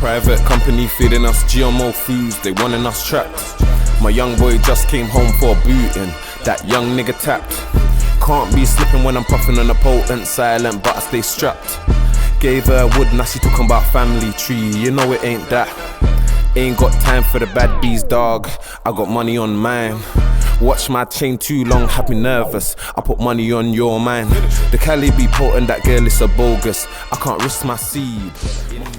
Private company feeding us GMO foods, they wanting us trapped. My young boy just came home for a booting, that young nigga tapped. Can't be slipping when I'm puffing on a potent, silent but I stay strapped. Gave her wood, now she talking about family tree, you know it ain't that. Ain't got time for the bad bees, dog, I got money on mine. Watch my chain too long, had me nervous, I put money on your mind. The Cali be potent, that girl is a bogus, I can't risk my seed.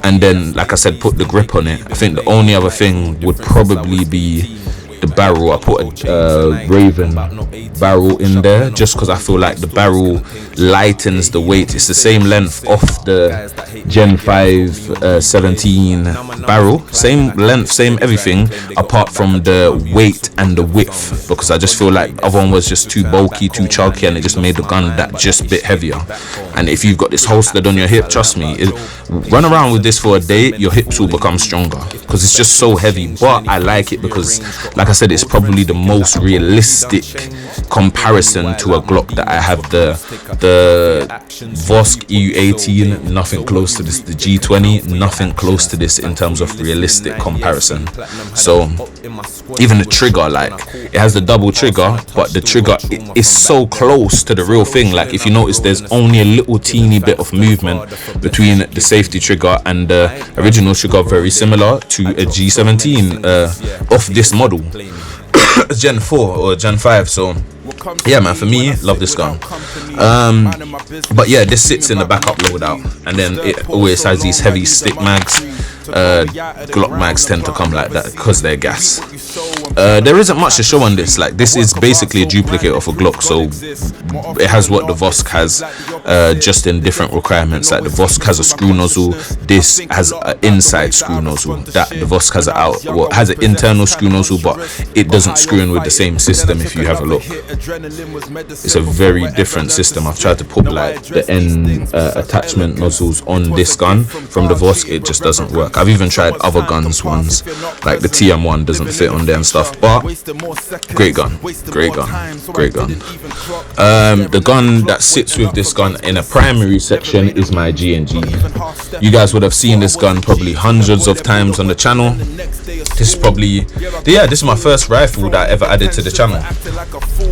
And then, like I said, put the grip on it. I think the only other thing would probably be the barrel. I put a Raven barrel in there just because I feel like the barrel lightens the weight. It's the same length of the Gen 5 17 barrel, same length, same everything, apart from the weight and the width, because I just feel like the other one was just too bulky, too chunky, and it just made the gun that just bit heavier. And if you've got this holstered on your hip, trust me, run around with this for a day, your hips will become stronger because it's just so heavy. But I like it because, like I said, it's probably the most realistic comparison to a Glock that I have. The Vosk EU18, nothing close to this. The G20, nothing close to this in terms of realistic comparison. So even the trigger, like, it has the double trigger, but the trigger is so close to the real thing. Like, if you notice, there's only a little teeny bit of movement between the safety trigger and the original trigger, very similar to a G17 of this model. Gen 4 or Gen 5. So yeah, man, for me, love this gun. But yeah, this sits in the backup loadout, and then it always has these heavy stick mags. Glock mags tend to come like that because they're gas. There isn't much to show on this. Like, this is basically a duplicate of a Glock, so it has what the Vosk has, just in different requirements. Like, the Vosk has a screw nozzle, this has an inside screw nozzle. That the Vosk has has an internal screw nozzle, but it doesn't screw in with the same system. If you have a look, it's a very different system. I've tried to put like the end attachment nozzles on this gun from the Vosk, it just doesn't work. I've even tried other guns ones, like the TM1 doesn't fit on there and stuff, but great gun, great gun, great gun. The gun that sits with this gun in a primary section is my G&G. You guys would have seen this gun probably hundreds of times on the channel. This is probably, yeah, this is my first rifle that I ever added to the channel.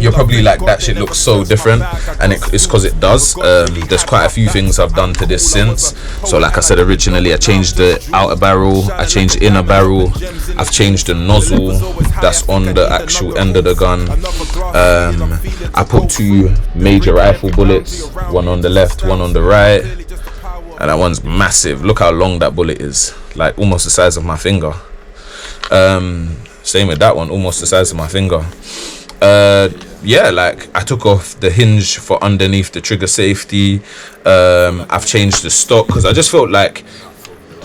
You're probably like, that shit looks so different, and it's because it does. There's quite a few things I've done to this since. So like I said, originally I changed the outer barrel, I changed the inner barrel, I've changed the nozzle that's on the actual end of the gun. I put 2 major rifle bullets, one on the left, one on the right, and that one's massive. Look how long that bullet is, like almost the size of my finger. Same with that one, almost the size of my finger. Yeah, like, I took off the hinge for underneath the trigger safety. I've changed the stock because I just felt like,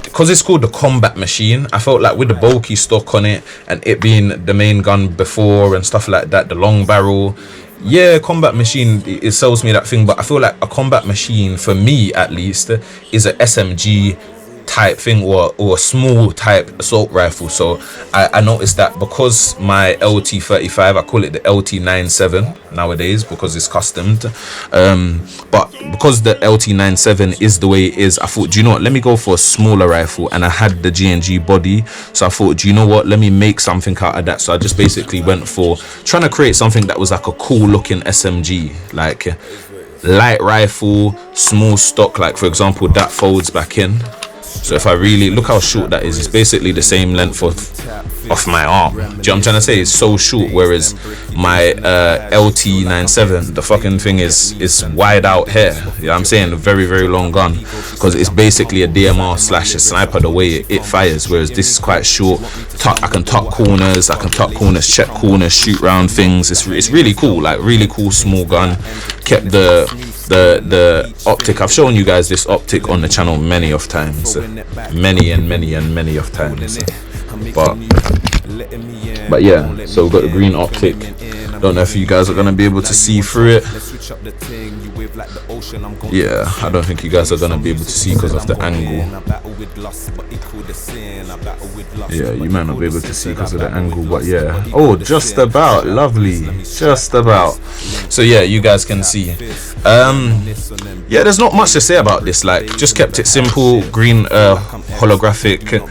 because it's called the combat machine, I felt like with the bulky stock on it and it being the main gun before and stuff like that, the long barrel, yeah, combat machine, it sells me that thing, but I feel like a combat machine, for me at least, is a SMG type thing, or a small type assault rifle. So I noticed that because my LT35, I call it the LT97 nowadays because it's customed, but because the LT97 is the way it is, I thought, do you know what, let me go for a smaller rifle. And I had the G&G body, so I thought, do you know what, let me make something out of that. So I just basically went for trying to create something that was like a cool looking SMG, like light rifle, small stock. Like, for example, that folds back in. So if I really look how short that is, it's basically the same length of my arm. Do you know what I'm trying to say? It's so short, whereas my LT97, the fucking thing is wide out here. You know what I'm saying? A very, very long gun, because it's basically a DMR / a sniper the way it fires, whereas this is quite short. I can tuck corners, check corners, shoot round things. It's really cool, like really cool small gun. Kept the optic. I've shown you guys this optic on the channel many of times, many of times. But yeah, so we've got the green optic. Don't know if you guys are gonna be able to see through it. Yeah, I don't think you guys are gonna be able to see because of the angle. Yeah, you might not be able to see because of the angle, but yeah. Oh, just about, lovely, just about. So yeah, you guys can see. Yeah, there's not much to say about this. Like, just kept it simple. Green holographic,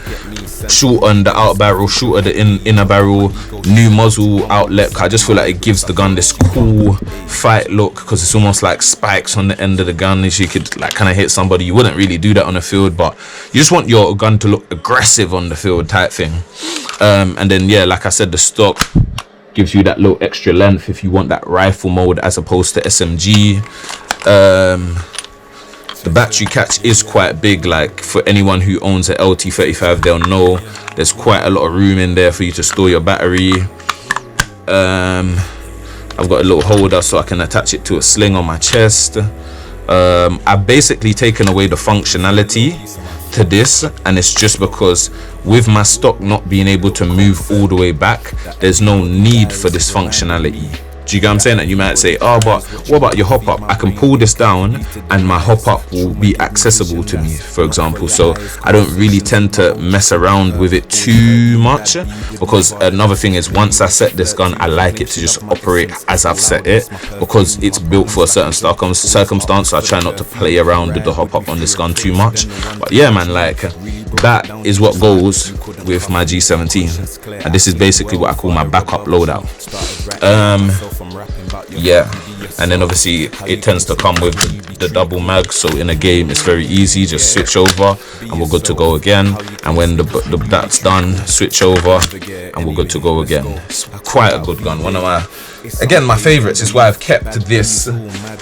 shorten the outer barrel, shorter the inner barrel, new muzzle outlet. I just feel like it gives the gun this cool fight look, because it's almost like spikes on the end of the gun, as you could like kind of hit somebody. You wouldn't really do that on the field, but you just want your gun to look aggressive on the field type thing. And then yeah, like I said, the stock gives you that little extra length if you want that rifle mode as opposed to SMG. The battery catch is quite big. Like for anyone who owns an LT35, they'll know there's quite a lot of room in there for you to store your battery. I've got a little holder so I can attach it to a sling on my chest. I've basically taken away the functionality to this, and it's just because with my stock not being able to move all the way back, there's no need for this functionality. Do you get what I'm saying? And you might say, oh, but what about your hop up? I can pull this down and my hop up will be accessible to me, for example. So I don't really tend to mess around with it too much, because another thing is, once I set this gun, I like it to just operate as I've set it, because it's built for a certain circumstance. So I try not to play around with the hop up on this gun too much. But yeah, man, like that is what goes with my G17, and this is basically what I call my backup loadout. Yeah, and then obviously it tends to come with the double mag, so in a game it's very easy, just switch over and we're good to go again, and when that's done, switch over and we're good to go again. It's quite a good gun, one of my favorites. Is why I've kept this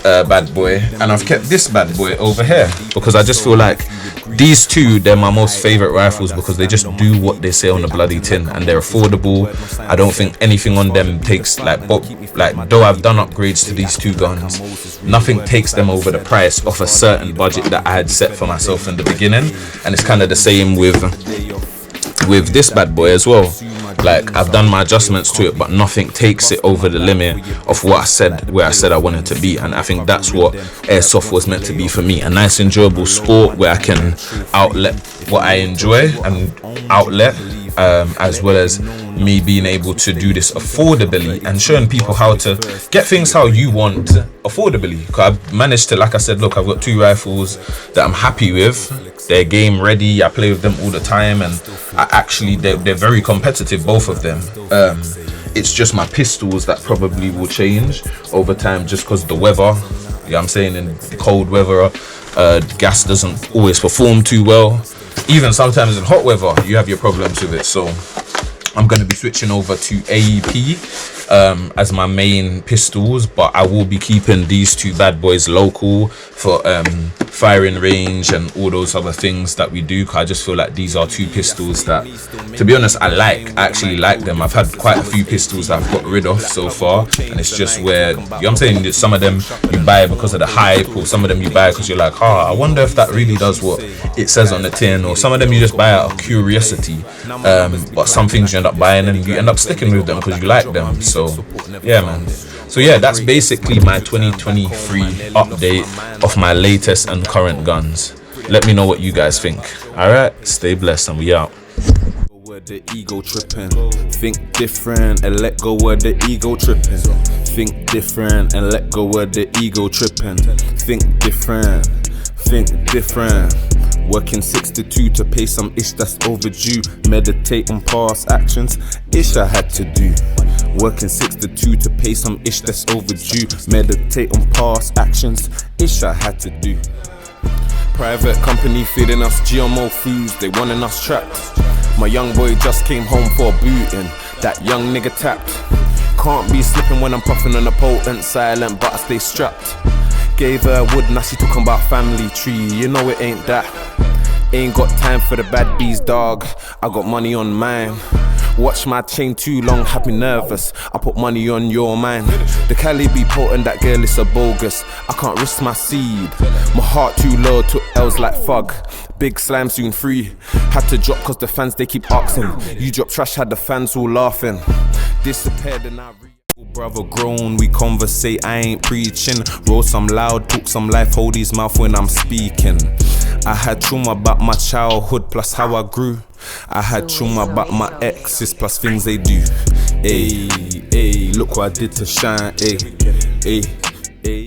bad boy, and I've kept this bad boy over here, because I just feel like these two, they're my most favorite rifles, because they just do what they say on the bloody tin, and they're affordable. I don't think anything on them takes though I've done upgrades to these two guns, nothing takes them over the price of a certain budget that I had set for myself in the beginning. And it's kind of the same with this bad boy as well. Like I've done my adjustments to it, but nothing takes it over the limit of what I said, where I said I wanted to be. And I think that's what airsoft was meant to be for me, a nice enjoyable sport where I can outlet what I enjoy and outlet, as well as me being able to do this affordably and showing people how to get things how you want affordably. Because I've managed to, like I said, look, I've got two rifles that I'm happy with. They're game ready, I play with them all the time, and they're very competitive, both of them. It's just my pistols that probably will change over time, just because the weather, you know what I'm saying, in the cold weather, gas doesn't always perform too well. Even sometimes in hot weather you have your problems with it. So I'm going to be switching over to AEP as my main pistols, but I will be keeping these two bad boys local for firing range and all those other things that we do. I just feel like these are two pistols that, to be honest, I actually like them. I've had quite a few pistols that I've got rid of so far, and it's just where, you know what I'm saying, some of them you buy because of the hype, or some of them you buy because you're like, I wonder if that really does what it says on the tin, or some of them you just buy out of curiosity, but some things you end up buying and you end up sticking with them because you like them. So yeah, man. So yeah, that's basically my 2023 update of my latest and current guns. Let me know what you guys think. Alright, stay blessed and we out. The ego tripping, think different and let go of the ego tripping. Think different and let go of the ego tripping. Think different, think different. Working 6 to 2 to pay some ish that's overdue. Meditate on past actions, ish I had to do. Working 6 to 2 to pay some ish that's overdue. Meditate on past actions, ish I had to do. Private company feeding us GMO foods, they wanting us trapped. My young boy just came home for a booting, that young nigga tapped. Can't be slipping when I'm puffing on a potent, silent but I stay strapped. Gave her wood, now she talking about family tree, you know it ain't that. Ain't got time for the bad bees, dog, I got money on mine. Watch my chain too long, had me nervous, I put money on your mind. The Cali be potent, that girl is a bogus, I can't risk my seed. My heart too low, took L's like fug. Big slime soon free, had to drop cause the fans they keep asking. You drop trash, had the fans all laughing. Disappeared and I brother grown, we conversate, I ain't preaching. Roll some loud, talk some life, hold his mouth when I'm speaking. I had trauma about my childhood plus how I grew. I had trauma about my exes plus things they do. Ayy, ayy, look what I did to shine, ayy, ayy.